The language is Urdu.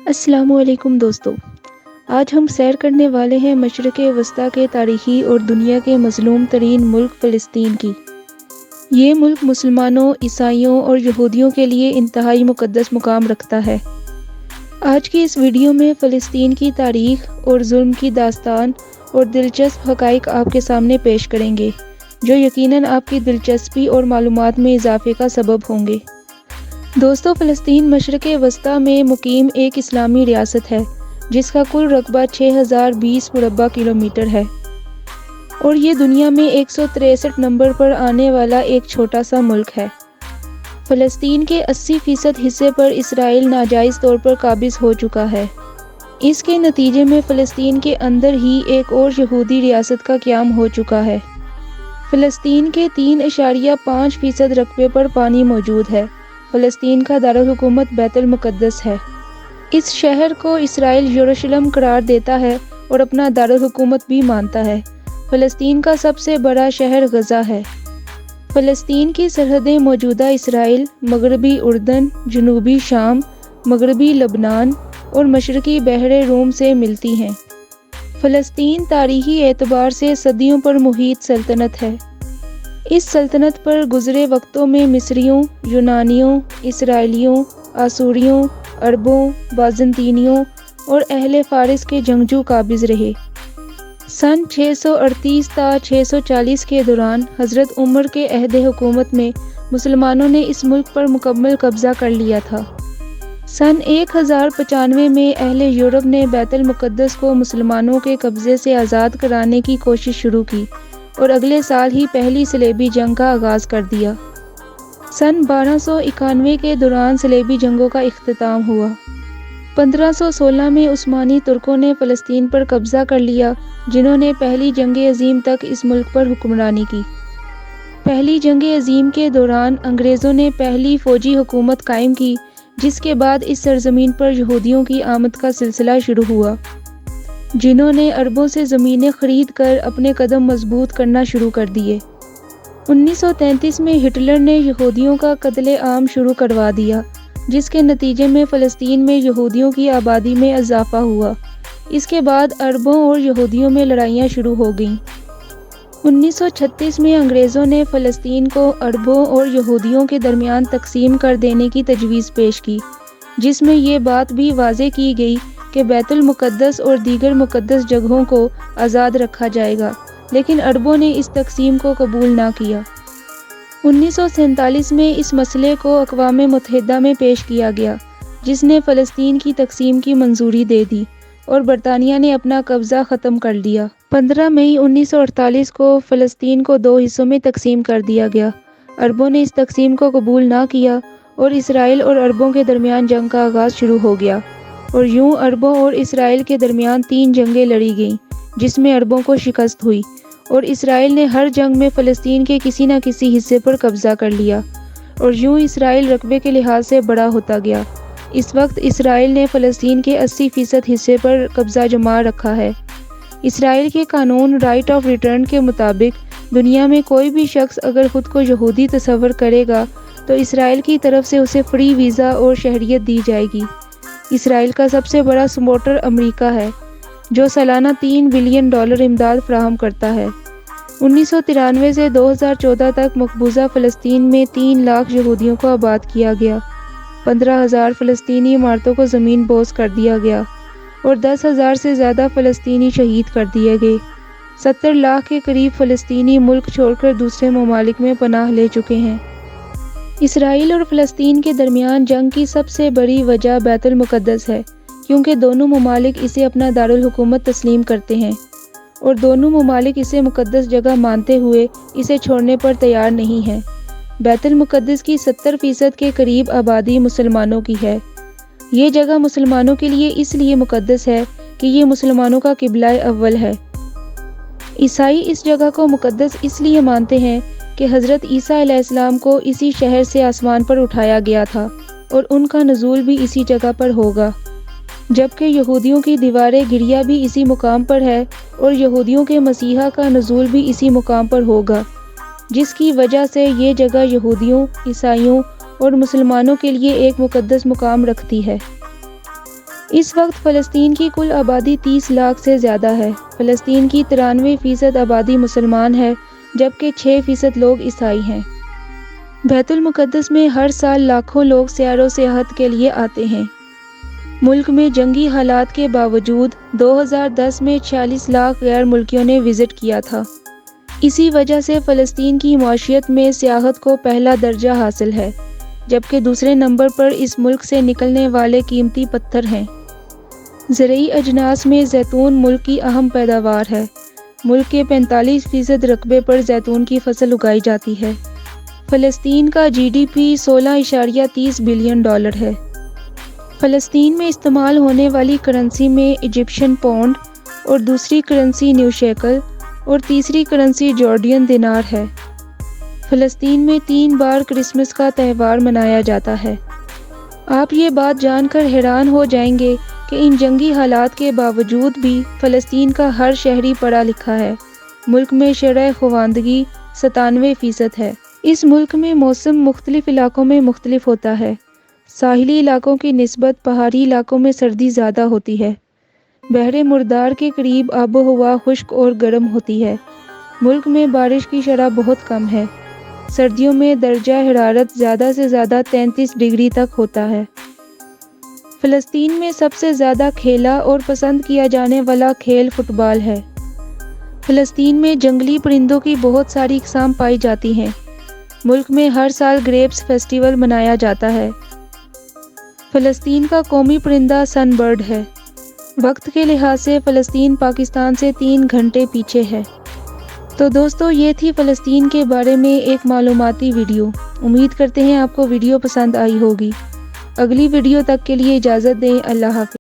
السلام علیکم دوستو، آج ہم سیر کرنے والے ہیں مشرق وسطیٰ کے تاریخی اور دنیا کے مظلوم ترین ملک فلسطین کی۔ یہ ملک مسلمانوں، عیسائیوں اور یہودیوں کے لیے انتہائی مقدس مقام رکھتا ہے۔ آج کی اس ویڈیو میں فلسطین کی تاریخ اور ظلم کی داستان اور دلچسپ حقائق آپ کے سامنے پیش کریں گے، جو یقیناً آپ کی دلچسپی اور معلومات میں اضافے کا سبب ہوں گے۔ دوستو، فلسطین مشرق وسطیٰ میں مقیم ایک اسلامی ریاست ہے جس کا کل رقبہ 6020 مربع کلومیٹر ہے اور یہ دنیا میں 163 نمبر پر آنے والا ایک چھوٹا سا ملک ہے۔ فلسطین کے 80% حصے پر اسرائیل ناجائز طور پر قابض ہو چکا ہے۔ اس کے نتیجے میں فلسطین کے اندر ہی ایک اور یہودی ریاست کا قیام ہو چکا ہے۔ فلسطین کے 3.5% رقبے پر پانی موجود ہے۔ فلسطین کا دارالحکومت بیت المقدس ہے۔ اس شہر کو اسرائیل یروشلم قرار دیتا ہے اور اپنا دارالحکومت بھی مانتا ہے۔ فلسطین کا سب سے بڑا شہر غزہ ہے۔ فلسطین کی سرحدیں موجودہ اسرائیل، مغربی اردن، جنوبی شام، مغربی لبنان اور مشرقی بحر روم سے ملتی ہیں۔ فلسطین تاریخی اعتبار سے صدیوں پر محیط سلطنت ہے۔ اس سلطنت پر گزرے وقتوں میں مصریوں، یونانیوں، اسرائیلیوں، آسوریوں، عربوں، بازنطینیوں اور اہل فارس کے جنگجو قابض رہے۔ سن 638 تا 640 کے دوران حضرت عمر کے عہد حکومت میں مسلمانوں نے اس ملک پر مکمل قبضہ کر لیا تھا۔ سن 1095 میں اہل یورپ نے بیت المقدس کو مسلمانوں کے قبضے سے آزاد کرانے کی کوشش شروع کی اور اگلے سال ہی پہلی صلیبی جنگ کا آغاز کر دیا۔ سن 1291 کے دوران صلیبی جنگوں کا اختتام ہوا۔ 1516 میں عثمانی ترکوں نے فلسطین پر قبضہ کر لیا، جنہوں نے پہلی جنگ عظیم تک اس ملک پر حکمرانی کی۔ پہلی جنگ عظیم کے دوران انگریزوں نے پہلی فوجی حکومت قائم کی، جس کے بعد اس سرزمین پر یہودیوں کی آمد کا سلسلہ شروع ہوا، جنہوں نے عربوں سے زمینیں خرید کر اپنے قدم مضبوط کرنا شروع کر دیے۔ 1933 میں ہٹلر نے یہودیوں کا قتل عام شروع کروا دیا، جس کے نتیجے میں فلسطین میں یہودیوں کی آبادی میں اضافہ ہوا۔ اس کے بعد عربوں اور یہودیوں میں لڑائیاں شروع ہو گئیں۔ 1936 میں انگریزوں نے فلسطین کو عربوں اور یہودیوں کے درمیان تقسیم کر دینے کی تجویز پیش کی، جس میں یہ بات بھی واضح کی گئی کہ بیت المقدس اور دیگر مقدس جگہوں کو آزاد رکھا جائے گا، لیکن عربوں نے اس تقسیم کو قبول نہ کیا۔ 1947 میں اس مسئلے کو اقوام متحدہ میں پیش کیا گیا، جس نے فلسطین کی تقسیم کی منظوری دے دی اور برطانیہ نے اپنا قبضہ ختم کر لیا۔ 15 مئی 1948 کو فلسطین کو 2 حصوں میں تقسیم کر دیا گیا۔ عربوں نے اس تقسیم کو قبول نہ کیا اور اسرائیل اور عربوں کے درمیان جنگ کا آغاز شروع ہو گیا، اور یوں عربوں اور اسرائیل کے درمیان 3 جنگیں لڑی گئیں، جس میں عربوں کو شکست ہوئی، اور اسرائیل نے ہر جنگ میں فلسطین کے کسی نہ کسی حصے پر قبضہ کر لیا، اور یوں اسرائیل رقبے کے لحاظ سے بڑا ہوتا گیا۔ اس وقت اسرائیل نے فلسطین کے 80% حصے پر قبضہ جما رکھا ہے۔ اسرائیل کے قانون رائٹ آف ریٹرن کے مطابق دنیا میں کوئی بھی شخص اگر خود کو یہودی تصور کرے گا تو اسرائیل کی طرف سے اسے فری ویزا اور شہریت دی جائے گی۔ اسرائیل کا سب سے بڑا سپورٹر امریکہ ہے، جو سالانہ $3 بلین امداد فراہم کرتا ہے۔ 1993 سے 2014 تک مقبوضہ فلسطین میں 3 لاکھ یہودیوں کو آباد کیا گیا، 15,000 فلسطینی عمارتوں کو زمین بوس کر دیا گیا اور 10,000 سے زیادہ فلسطینی شہید کر دیے گئے۔ 70 لاکھ کے قریب فلسطینی ملک چھوڑ کر دوسرے ممالک میں پناہ لے چکے ہیں۔ اسرائیل اور فلسطین کے درمیان جنگ کی سب سے بڑی وجہ بیت المقدس ہے، کیونکہ دونوں ممالک اسے اپنا دارالحکومت تسلیم کرتے ہیں اور دونوں ممالک اسے مقدس جگہ مانتے ہوئے اسے چھوڑنے پر تیار نہیں ہیں۔ بیت المقدس کی 70% کے قریب آبادی مسلمانوں کی ہے۔ یہ جگہ مسلمانوں کے لیے اس لیے مقدس ہے کہ یہ مسلمانوں کا قبلہ اول ہے۔ عیسائی اس جگہ کو مقدس اس لیے مانتے ہیں کہ حضرت عیسیٰ علیہ السلام کو اسی شہر سے آسمان پر اٹھایا گیا تھا اور ان کا نزول بھی اسی جگہ پر ہوگا، جبکہ یہودیوں کی دیوار گریہ بھی اسی مقام پر ہے اور یہودیوں کے مسیحا کا نزول بھی اسی مقام پر ہوگا، جس کی وجہ سے یہ جگہ یہودیوں، عیسائیوں اور مسلمانوں کے لیے ایک مقدس مقام رکھتی ہے۔ اس وقت فلسطین کی کل آبادی 30 لاکھ سے زیادہ ہے۔ فلسطین کی 93% آبادی مسلمان ہے، جبکہ 6% لوگ عیسائی ہیں۔ بیت المقدس میں ہر سال لاکھوں لوگ سیر و سیاحت کے لیے آتے ہیں۔ ملک میں جنگی حالات کے باوجود 2010 میں 46 لاکھ غیر ملکیوں نے وزٹ کیا تھا۔ اسی وجہ سے فلسطین کی معیشت میں سیاحت کو پہلا درجہ حاصل ہے، جبکہ دوسرے نمبر پر اس ملک سے نکلنے والے قیمتی پتھر ہیں۔ زرعی اجناس میں زیتون ملک کی اہم پیداوار ہے۔ ملک کے 45% رقبے پر زیتون کی فصل اگائی جاتی ہے۔ فلسطین کا GDP $16.30 بلین ہے۔ فلسطین میں استعمال ہونے والی کرنسی میں ایجپشن پاؤنڈ اور دوسری کرنسی نیو شیکل اور تیسری کرنسی جارڈین دینار ہے۔ فلسطین میں 3 بار کرسمس کا تہوار منایا جاتا ہے۔ آپ یہ بات جان کر حیران ہو جائیں گے کہ ان جنگی حالات کے باوجود بھی فلسطین کا ہر شہری پڑھا لکھا ہے۔ ملک میں شرح خواندگی 97% ہے۔ اس ملک میں موسم مختلف علاقوں میں مختلف ہوتا ہے۔ ساحلی علاقوں کی نسبت پہاڑی علاقوں میں سردی زیادہ ہوتی ہے۔ بحر مردار کے قریب آب و ہوا خشک اور گرم ہوتی ہے۔ ملک میں بارش کی شرح بہت کم ہے۔ سردیوں میں درجہ حرارت زیادہ سے زیادہ 33 ڈگری تک ہوتا ہے۔ فلسطین میں سب سے زیادہ کھیلا اور پسند کیا جانے والا کھیل فٹ بال ہے۔ فلسطین میں جنگلی پرندوں کی بہت ساری اقسام پائی جاتی ہیں۔ ملک میں ہر سال گریپس فیسٹیول منایا جاتا ہے۔ فلسطین کا قومی پرندہ سن برڈ ہے۔ وقت کے لحاظ سے فلسطین پاکستان سے 3 گھنٹے پیچھے ہے۔ تو دوستو، یہ تھی فلسطین کے بارے میں ایک معلوماتی ویڈیو۔ امید کرتے ہیں آپ کو ویڈیو پسند آئی ہوگی۔ اگلی ویڈیو تک کے لیے اجازت دیں۔ اللہ حافظ۔